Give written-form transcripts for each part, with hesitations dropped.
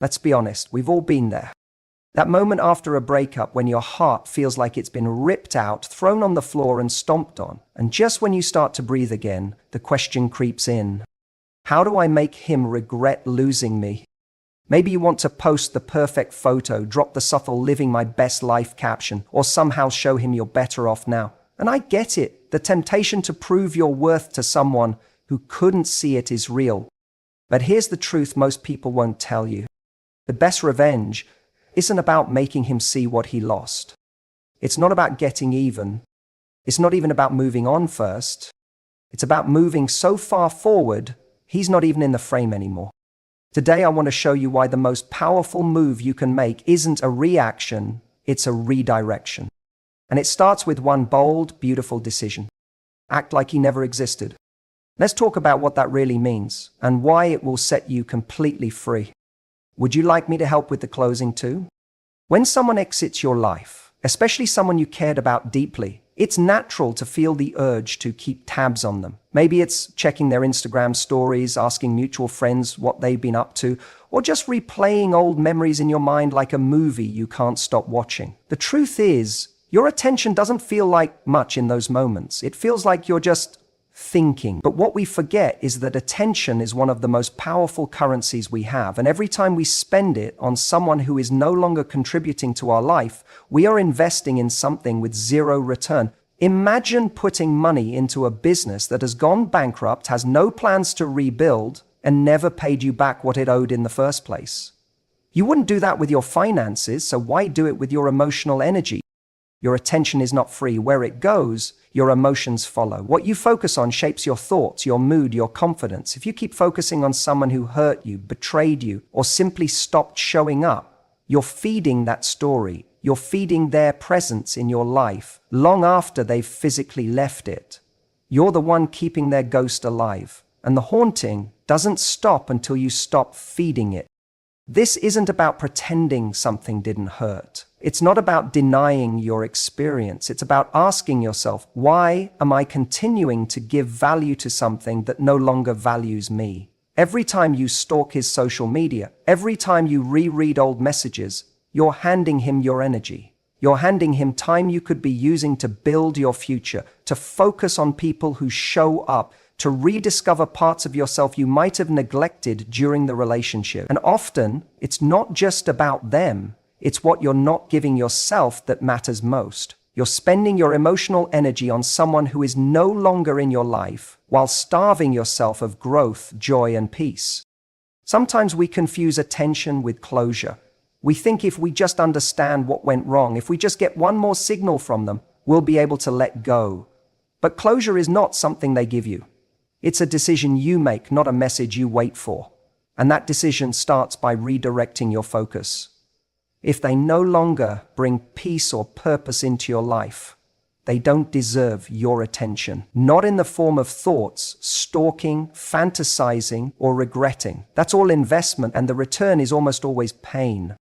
Let's be honest, we've all been there. That moment after a breakup when your heart feels like it's been ripped out, thrown on the floor and stomped on. And just when you start to breathe again, the question creeps in. How do I make him regret losing me? Maybe you want to post the perfect photo, drop the subtle living my best life caption, or somehow show him you're better off now. And I get it. The temptation to prove your worth to someone who couldn't see it is real. But here's the truth most people won't tell you. The best revenge isn't about making him see what he lost. It's not about getting even. It's not even about moving on first. It's about moving so far forward, he's not even in the frame anymore. Today I want to show you why the most powerful move you can make isn't a reaction, it's a redirection. And it starts with one bold, beautiful decision. Act like he never existed. Let's talk about what that really means and why it will set you completely free. Would you like me to help with the closing too? When someone exits your life, especially someone you cared about deeply, it's natural to feel the urge to keep tabs on them. Maybe it's checking their Instagram stories, asking mutual friends what they've been up to, or just replaying old memories in your mind like a movie you can't stop watching. The truth is, your attention doesn't feel like much in those moments. It feels like you're just thinking. But what we forget is that attention is one of the most powerful currencies we have. And every time we spend it on someone who is no longer contributing to our life, we are investing in something with zero return. Imagine putting money into a business that has gone bankrupt, has no plans to rebuild, and never paid you back what it owed in the first place. You wouldn't do that with your finances, so why do it with your emotional energy? Your attention is not free. Where it goes, your emotions follow. What you focus on shapes your thoughts, your mood, your confidence. If you keep focusing on someone who hurt you, betrayed you, or simply stopped showing up, you're feeding that story. You're feeding their presence in your life long after they've physically left it. You're the one keeping their ghost alive. And the haunting doesn't stop until you stop feeding it. This isn't about pretending something didn't hurt. It's not about denying your experience. It's about asking yourself, why am I continuing to give value to something that no longer values me? Every time you stalk his social media, every time you reread old messages, you're handing him your energy. You're handing him time you could be using to build your future, to focus on people who show up, to rediscover parts of yourself you might have neglected during the relationship. And often, it's not just about them. It's what you're not giving yourself that matters most. You're spending your emotional energy on someone who is no longer in your life, while starving yourself of growth, joy, and peace. Sometimes we confuse attention with closure. We think if we just understand what went wrong, if we just get one more signal from them, we'll be able to let go. But closure is not something they give you. It's a decision you make, not a message you wait for. And that decision starts by redirecting your focus. If they no longer bring peace or purpose into your life, they don't deserve your attention. Not in the form of thoughts, stalking, fantasizing, or regretting. That's all investment, and the return is almost always pain.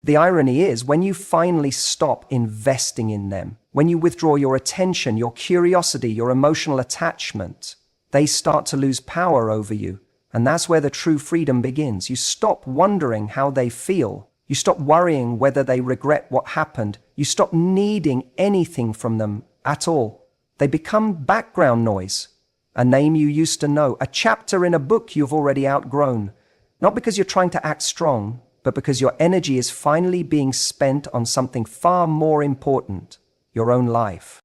The irony is, when you finally stop investing in them, when you withdraw your attention, your curiosity, your emotional attachment, they start to lose power over you. And that's where the true freedom begins. You stop wondering how they feel. You stop worrying whether they regret what happened. You stop needing anything from them at all. They become background noise, a name you used to know, a chapter in a book you've already outgrown. Not because you're trying to act strong, but because your energy is finally being spent on something far more important, your own life.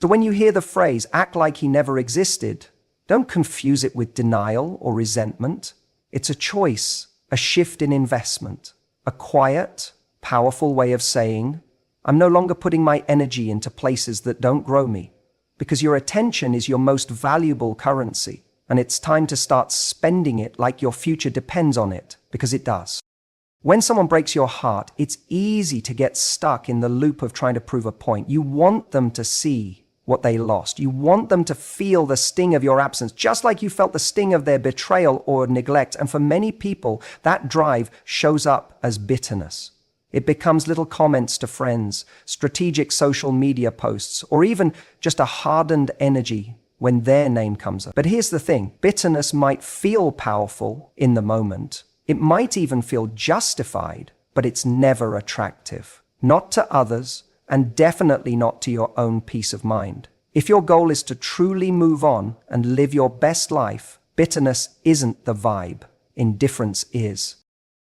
So when you hear the phrase, act like he never existed, don't confuse it with denial or resentment. It's a choice, a shift in investment. A quiet, powerful way of saying, I'm no longer putting my energy into places that don't grow me, because your attention is your most valuable currency, and it's time to start spending it like your future depends on it, because it does. When someone breaks your heart, it's easy to get stuck in the loop of trying to prove a point. You want them to see what they lost. You want them to feel the sting of your absence, just like you felt the sting of their betrayal or neglect. And for many people, that drive shows up as bitterness. It becomes little comments to friends, strategic social media posts, or even just a hardened energy when their name comes up. But here's the thing, bitterness might feel powerful in the moment, It might even feel justified, but it's never attractive. Not to others, and definitely not to your own peace of mind. If your goal is to truly move on and live your best life, bitterness isn't the vibe. Indifference is.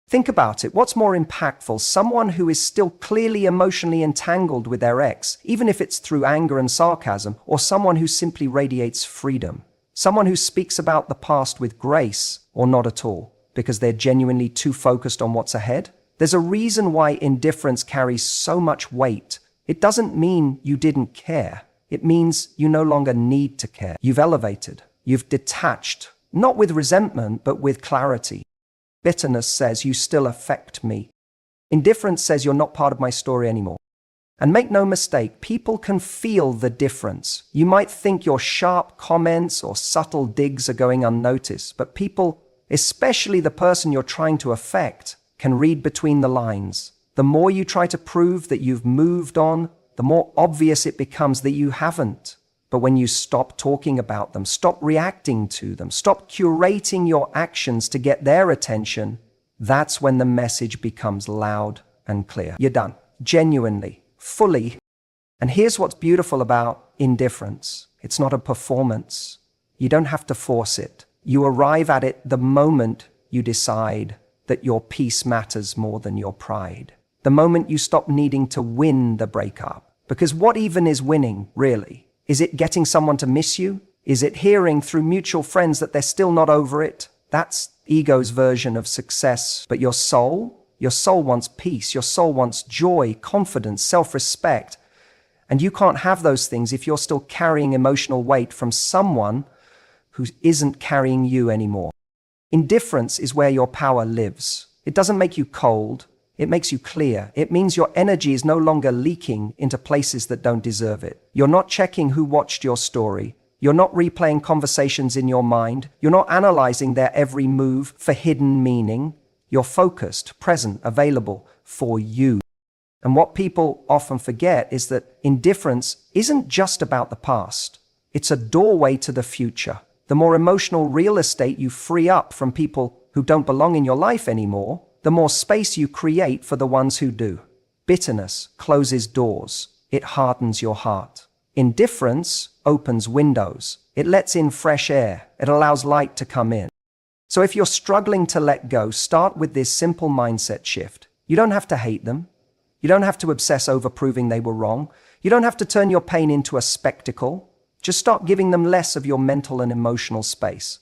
Think about it. What's more impactful? Someone who is still clearly emotionally entangled with their ex, even if it's through anger and sarcasm, or someone who simply radiates freedom? Someone who speaks about the past with grace, or not at all, because they're genuinely too focused on what's ahead? There's a reason why indifference carries so much weight. It doesn't mean you didn't care. It means you no longer need to care. You've elevated. You've detached, not with resentment, but with clarity. Bitterness says you still affect me. Indifference says you're not part of my story anymore. And make no mistake, people can feel the difference. You might think your sharp comments or subtle digs are going unnoticed, but people, especially the person you're trying to affect, can read between the lines. The more you try to prove that you've moved on, the more obvious it becomes that you haven't. But when you stop talking about them, stop reacting to them, stop curating your actions to get their attention, that's when the message becomes loud and clear. You're done. Genuinely. Fully. And here's what's beautiful about indifference. It's not a performance. You don't have to force it. You arrive at it the moment you decide that your peace matters more than your pride. The moment you stop needing to win the breakup. Because what even is winning, really? Is it getting someone to miss you? Is it hearing through mutual friends that they're still not over it? That's ego's version of success. But your soul wants peace. Your soul wants joy, confidence, self-respect. And you can't have those things if you're still carrying emotional weight from someone who isn't carrying you anymore. Indifference is where your power lives. It doesn't make you cold. It makes you clear. It means your energy is no longer leaking into places that don't deserve it. You're not checking who watched your story. You're not replaying conversations in your mind. You're not analyzing their every move for hidden meaning. You're focused, present, available for you. And what people often forget is that indifference isn't just about the past. It's a doorway to the future. The more emotional real estate you free up from people who don't belong in your life anymore, the more space you create for the ones who do. Bitterness closes doors. It hardens your heart. Indifference opens windows. It lets in fresh air. It allows light to come in. So if you're struggling to let go, start with this simple mindset shift. You don't have to hate them. You don't have to obsess over proving they were wrong. You don't have to turn your pain into a spectacle. Just start giving them less of your mental and emotional space.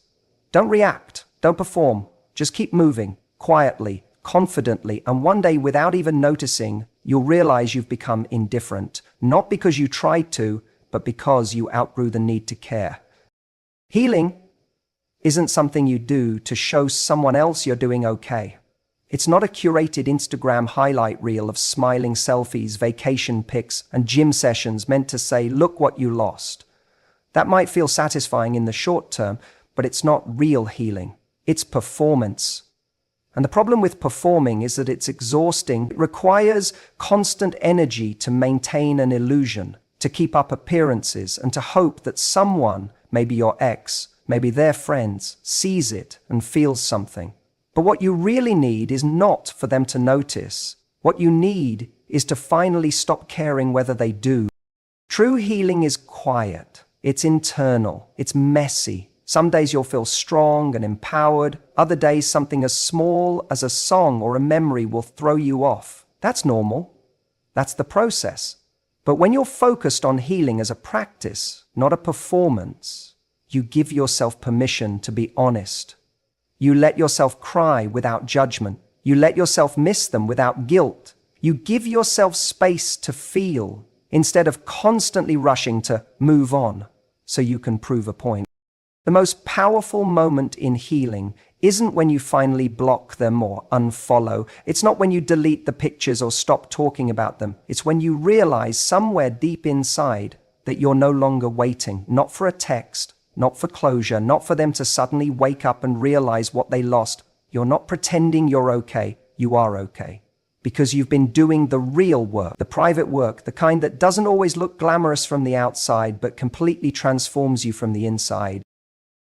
Don't react. Don't perform. Just keep moving, quietly, confidently, and one day, without even noticing, you'll realize you've become indifferent, not because you tried to, but because you outgrew the need to care. Healing isn't something you do to show someone else you're doing okay. It's not a curated Instagram highlight reel of smiling selfies, vacation pics, and gym sessions meant to say, look what you lost. That might feel satisfying in the short term, but it's not real healing. It's performance. And the problem with performing is that it's exhausting. It requires constant energy to maintain an illusion, to keep up appearances, and to hope that someone, maybe your ex, maybe their friends, sees it and feels something. But what you really need is not for them to notice. What you need is to finally stop caring whether they do. True healing is quiet. It's internal. It's messy. Some days you'll feel strong and empowered. Other days something as small as a song or a memory will throw you off. That's normal. That's the process. But when you're focused on healing as a practice, not a performance, you give yourself permission to be honest. You let yourself cry without judgment. You let yourself miss them without guilt. You give yourself space to feel instead of constantly rushing to move on so you can prove a point. The most powerful moment in healing isn't when you finally block them or unfollow. It's not when you delete the pictures or stop talking about them. It's when you realize somewhere deep inside that you're no longer waiting, not for a text, not for closure, not for them to suddenly wake up and realize what they lost. You're not pretending you're okay. You are okay. Because you've been doing the real work, the private work, the kind that doesn't always look glamorous from the outside, but completely transforms you from the inside.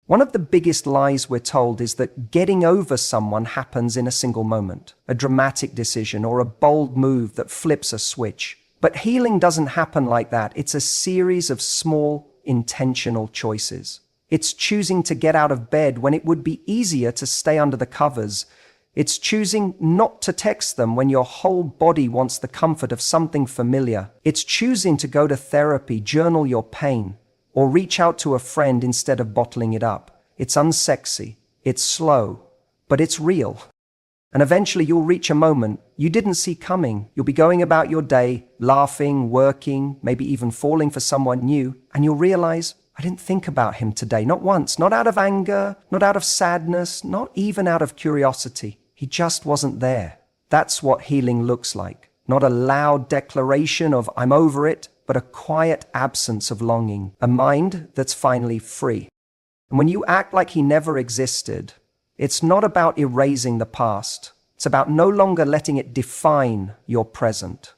One of the biggest lies we're told is that getting over someone happens in a single moment, a dramatic decision or a bold move that flips a switch. But healing doesn't happen like that. It's a series of small, intentional choices. It's choosing to get out of bed when it would be easier to stay under the covers. It's choosing not to text them when your whole body wants the comfort of something familiar. It's choosing to go to therapy, journal your pain, or reach out to a friend instead of bottling it up. It's unsexy, it's slow, but it's real. And eventually you'll reach a moment you didn't see coming. You'll be going about your day, laughing, working, maybe even falling for someone new, and you'll realize, I didn't think about him today, not once, not out of anger, not out of sadness, not even out of curiosity. He just wasn't there. That's what healing looks like. Not a loud declaration of I'm over it, but a quiet absence of longing, a mind that's finally free. And when you act like he never existed, it's not about erasing the past. It's about no longer letting it define your present.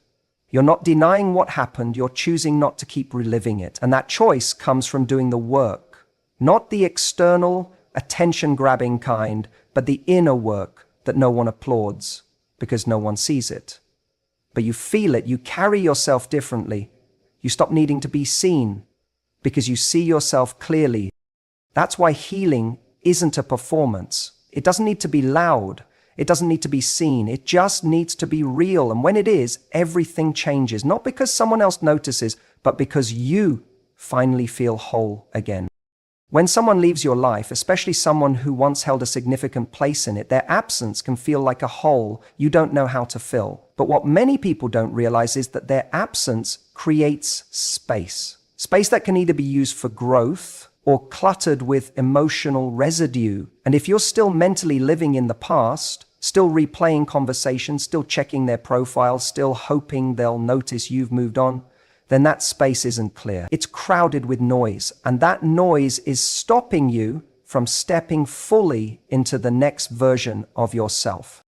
You're not denying what happened, you're choosing not to keep reliving it. And that choice comes from doing the work, not the external, attention-grabbing kind, but the inner work that no one applauds because no one sees it. But you feel it, you carry yourself differently. You stop needing to be seen because you see yourself clearly. That's why healing isn't a performance. It doesn't need to be loud. It doesn't need to be seen. It just needs to be real. And when it is, everything changes. Not because someone else notices, but because you finally feel whole again. When someone leaves your life, especially someone who once held a significant place in it, their absence can feel like a hole you don't know how to fill. But what many people don't realize is that their absence creates space. Space that can either be used for growth or cluttered with emotional residue. And if you're still mentally living in the past, still replaying conversations, still checking their profiles, still hoping they'll notice you've moved on, then that space isn't clear. It's crowded with noise, and that noise is stopping you from stepping fully into the next version of yourself.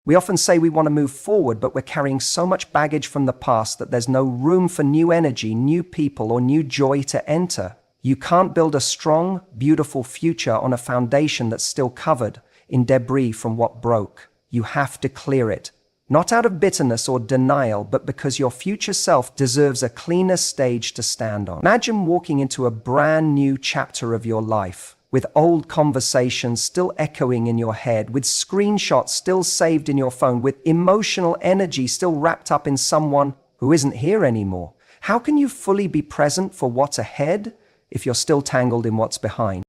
We often say we want to move forward, but we're carrying so much baggage from the past that there's no room for new energy, new people, or new joy to enter. You can't build a strong, beautiful future on a foundation that's still covered in debris from what broke. You have to clear it. Not out of bitterness or denial, but because your future self deserves a cleaner stage to stand on. Imagine walking into a brand new chapter of your life, with old conversations still echoing in your head, with screenshots still saved in your phone, with emotional energy still wrapped up in someone who isn't here anymore. How can you fully be present for what's ahead if you're still tangled in what's behind?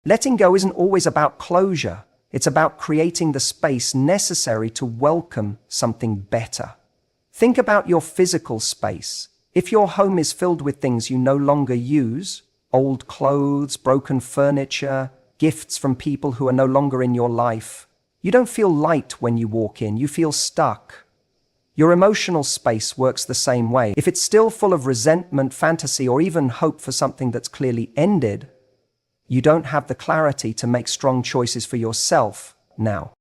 Letting go isn't always about closure. It's about creating the space necessary to welcome something better. Think about your physical space. If your home is filled with things you no longer use, old clothes, broken furniture, gifts from people who are no longer in your life, you don't feel light when you walk in, you feel stuck. Your emotional space works the same way. If it's still full of resentment, fantasy, or even hope for something that's clearly ended, you don't have the clarity to make strong choices for yourself now.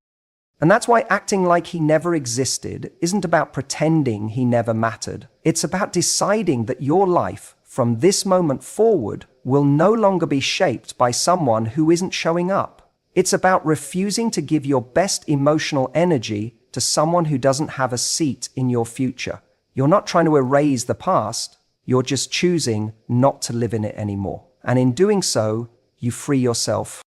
And that's why acting like he never existed isn't about pretending he never mattered. It's about deciding that your life, from this moment forward, will no longer be shaped by someone who isn't showing up. It's about refusing to give your best emotional energy to someone who doesn't have a seat in your future. You're not trying to erase the past, you're just choosing not to live in it anymore. And in doing so, you free yourself.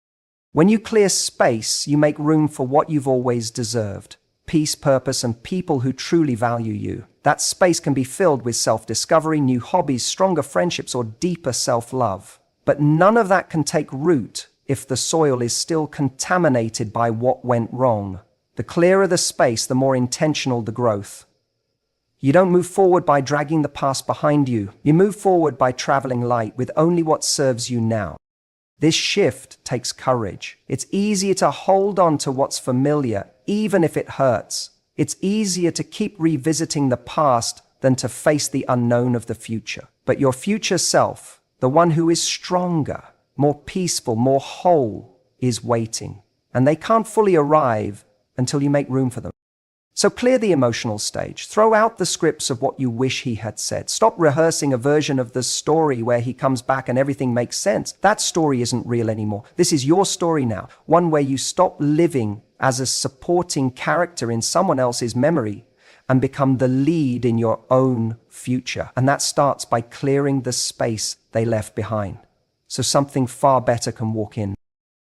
When you clear space, you make room for what you've always deserved: peace, purpose, and people who truly value you. That space can be filled with self-discovery, new hobbies, stronger friendships, or deeper self-love. But none of that can take root if the soil is still contaminated by what went wrong. The clearer the space, the more intentional the growth. You don't move forward by dragging the past behind you. You move forward by traveling light with only what serves you now. This shift takes courage. It's easier to hold on to what's familiar, even if it hurts. It's easier to keep revisiting the past than to face the unknown of the future. But your future self, the one who is stronger, more peaceful, more whole, is waiting. And they can't fully arrive until you make room for them. So clear the emotional stage. Throw out the scripts of what you wish he had said. Stop rehearsing a version of the story where he comes back and everything makes sense. That story isn't real anymore. This is your story now. One where you stop living as a supporting character in someone else's memory and become the lead in your own future. And that starts by clearing the space they left behind, so something far better can walk in.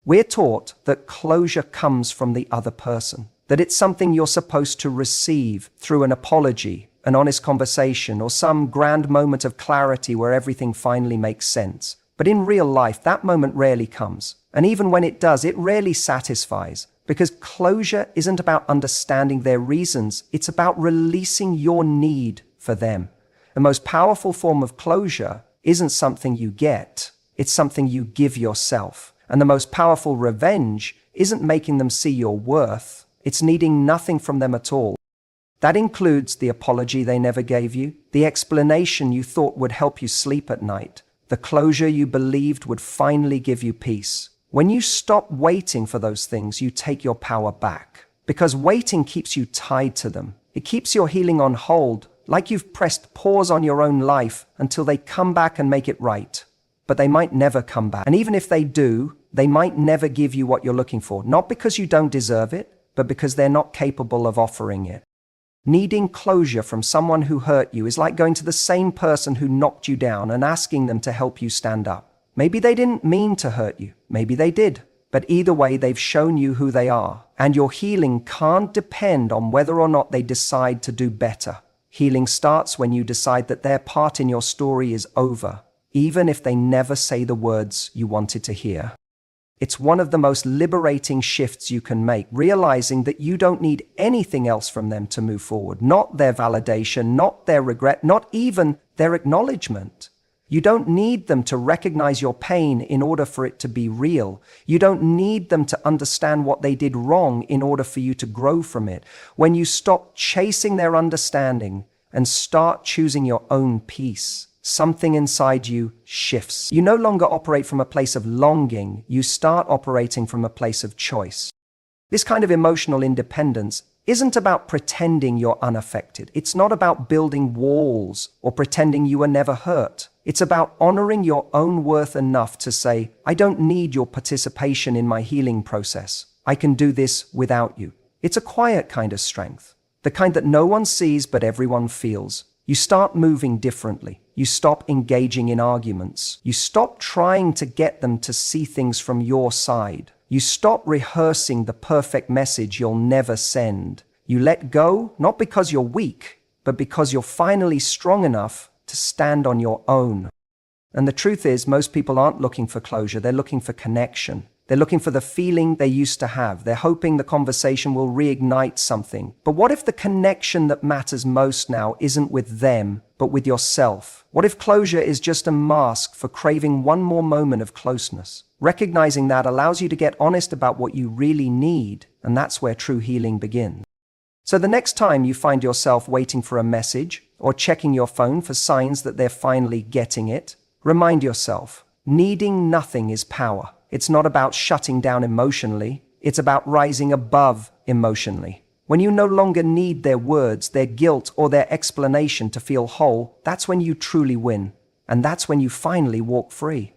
We're taught that closure comes from the other person, that it's something you're supposed to receive through an apology, an honest conversation, or some grand moment of clarity where everything finally makes sense. But in real life, that moment rarely comes. And even when it does, it rarely satisfies. Because closure isn't about understanding their reasons, it's about releasing your need for them. The most powerful form of closure isn't something you get, it's something you give yourself. And the most powerful revenge isn't making them see your worth, it's needing nothing from them at all. That includes the apology they never gave you, the explanation you thought would help you sleep at night, the closure you believed would finally give you peace. When you stop waiting for those things, you take your power back. Because waiting keeps you tied to them. It keeps your healing on hold, like you've pressed pause on your own life until they come back and make it right. But they might never come back. And even if they do, they might never give you what you're looking for. Not because you don't deserve it, but because they're not capable of offering it. Needing closure from someone who hurt you is like going to the same person who knocked you down and asking them to help you stand up. Maybe they didn't mean to hurt you. Maybe they did. But either way, they've shown you who they are. And your healing can't depend on whether or not they decide to do better. Healing starts when you decide that their part in your story is over, even if they never say the words you wanted to hear. It's one of the most liberating shifts you can make, realizing that you don't need anything else from them to move forward. Not their validation, not their regret, not even their acknowledgement. You don't need them to recognize your pain in order for it to be real. You don't need them to understand what they did wrong in order for you to grow from it. When you stop chasing their understanding and start choosing your own peace, something inside you shifts. You no longer operate from a place of longing, you start operating from a place of choice. This kind of emotional independence isn't about pretending you're unaffected. It's not about building walls or pretending you were never hurt. It's about honoring your own worth enough to say, I don't need your participation in my healing process. I can do this without you. It's a quiet kind of strength, the kind that no one sees but everyone feels. You start moving differently. You stop engaging in arguments. You stop trying to get them to see things from your side. You stop rehearsing the perfect message you'll never send. You let go, not because you're weak, but because you're finally strong enough to stand on your own. And the truth is, most people aren't looking for closure, they're looking for connection. They're looking for the feeling they used to have. They're hoping the conversation will reignite something. But what if the connection that matters most now isn't with them, but with yourself? What if closure is just a mask for craving one more moment of closeness? Recognizing that allows you to get honest about what you really need, and that's where true healing begins. So the next time you find yourself waiting for a message or checking your phone for signs that they're finally getting it, remind yourself, needing nothing is power. It's not about shutting down emotionally, it's about rising above emotionally. When you no longer need their words, their guilt, or their explanation to feel whole, that's when you truly win. And that's when you finally walk free.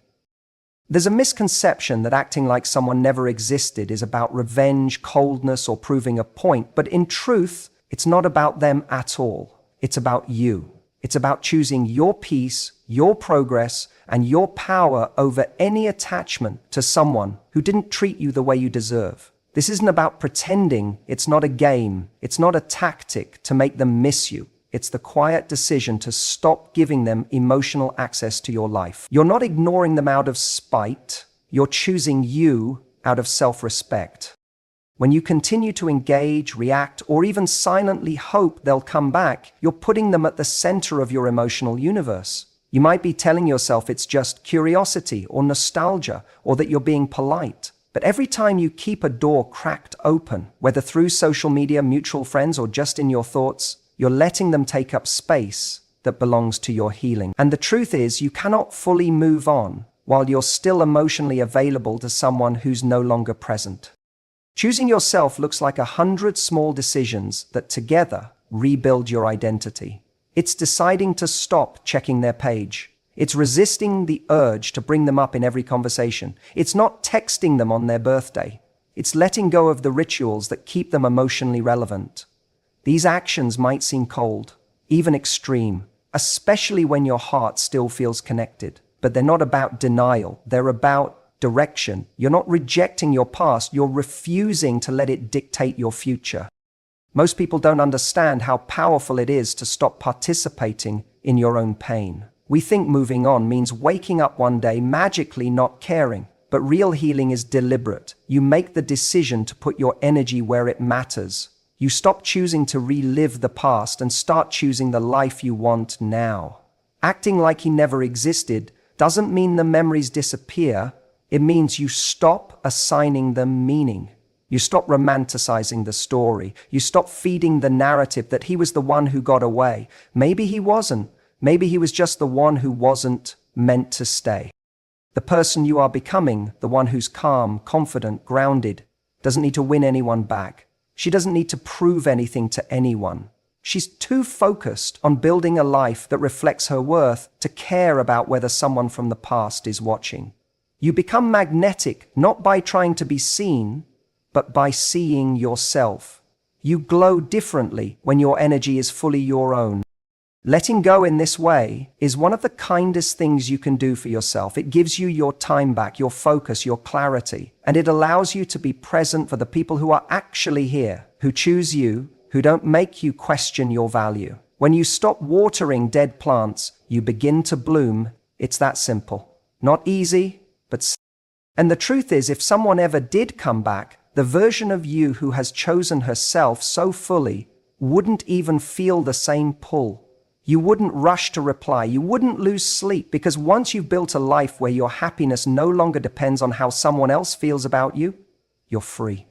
There's a misconception that acting like someone never existed is about revenge, coldness, or proving a point, but in truth, it's not about them at all. It's about you. It's about choosing your peace, your progress, and your power over any attachment to someone who didn't treat you the way you deserve. This isn't about pretending. It's not a game. It's not a tactic to make them miss you. It's the quiet decision to stop giving them emotional access to your life. You're not ignoring them out of spite. You're choosing you out of self-respect. When you continue to engage, react, or even silently hope they'll come back, you're putting them at the center of your emotional universe. You might be telling yourself it's just curiosity or nostalgia, or that you're being polite. But every time you keep a door cracked open, whether through social media, mutual friends, or just in your thoughts, you're letting them take up space that belongs to your healing. And the truth is, you cannot fully move on while you're still emotionally available to someone who's no longer present. Choosing yourself looks like 100 small decisions that together rebuild your identity. It's deciding to stop checking their page. It's resisting the urge to bring them up in every conversation. It's not texting them on their birthday. It's letting go of the rituals that keep them emotionally relevant. These actions might seem cold, even extreme, especially when your heart still feels connected. But they're not about denial. They're about direction. You're not rejecting your past. You're refusing to let it dictate your future. Most people don't understand how powerful it is to stop participating in your own pain. We think moving on means waking up one day magically not caring. But real healing is deliberate. You make the decision to put your energy where it matters. You stop choosing to relive the past and start choosing the life you want now. Acting like he never existed doesn't mean the memories disappear. It means you stop assigning them meaning. You stop romanticizing the story. You stop feeding the narrative that he was the one who got away. Maybe he wasn't. Maybe he was just the one who wasn't meant to stay. The person you are becoming, the one who's calm, confident, grounded, doesn't need to win anyone back. She doesn't need to prove anything to anyone. She's too focused on building a life that reflects her worth to care about whether someone from the past is watching. You become magnetic not by trying to be seen, but by seeing yourself. You glow differently when your energy is fully your own. Letting go in this way is one of the kindest things you can do for yourself. It gives you your time back, your focus, your clarity, and it allows you to be present for the people who are actually here, who choose you, who don't make you question your value. When you stop watering dead plants, you begin to bloom. It's that simple. Not easy, but and the truth is, if someone ever did come back, the version of you who has chosen herself so fully wouldn't even feel the same pull. You wouldn't rush to reply. You wouldn't lose sleep, because once you've built a life where your happiness no longer depends on how someone else feels about you, you're free.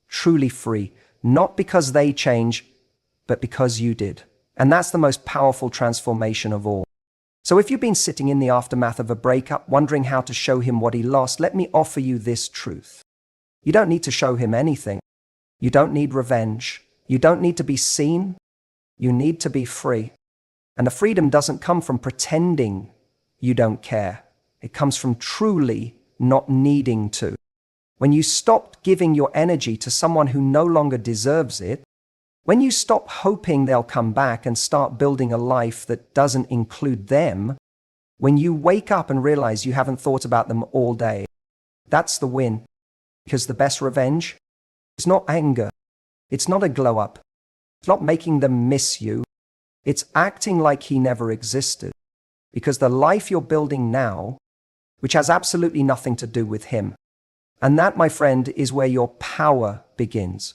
Truly free. Not because they change, but because you did. And that's the most powerful transformation of all. So if you've been sitting in the aftermath of a breakup, wondering how to show him what he lost, let me offer you this truth. You don't need to show him anything. You don't need revenge. You don't need to be seen. You need to be free. And the freedom doesn't come from pretending you don't care. It comes from truly not needing to. When you stop giving your energy to someone who no longer deserves it, when you stop hoping they'll come back and start building a life that doesn't include them, when you wake up and realize you haven't thought about them all day, that's the win. Because the best revenge is not anger. It's not a glow up. It's not making them miss you. It's acting like he never existed. Because the life you're building now, which has absolutely nothing to do with him. And that, my friend, is where your power begins.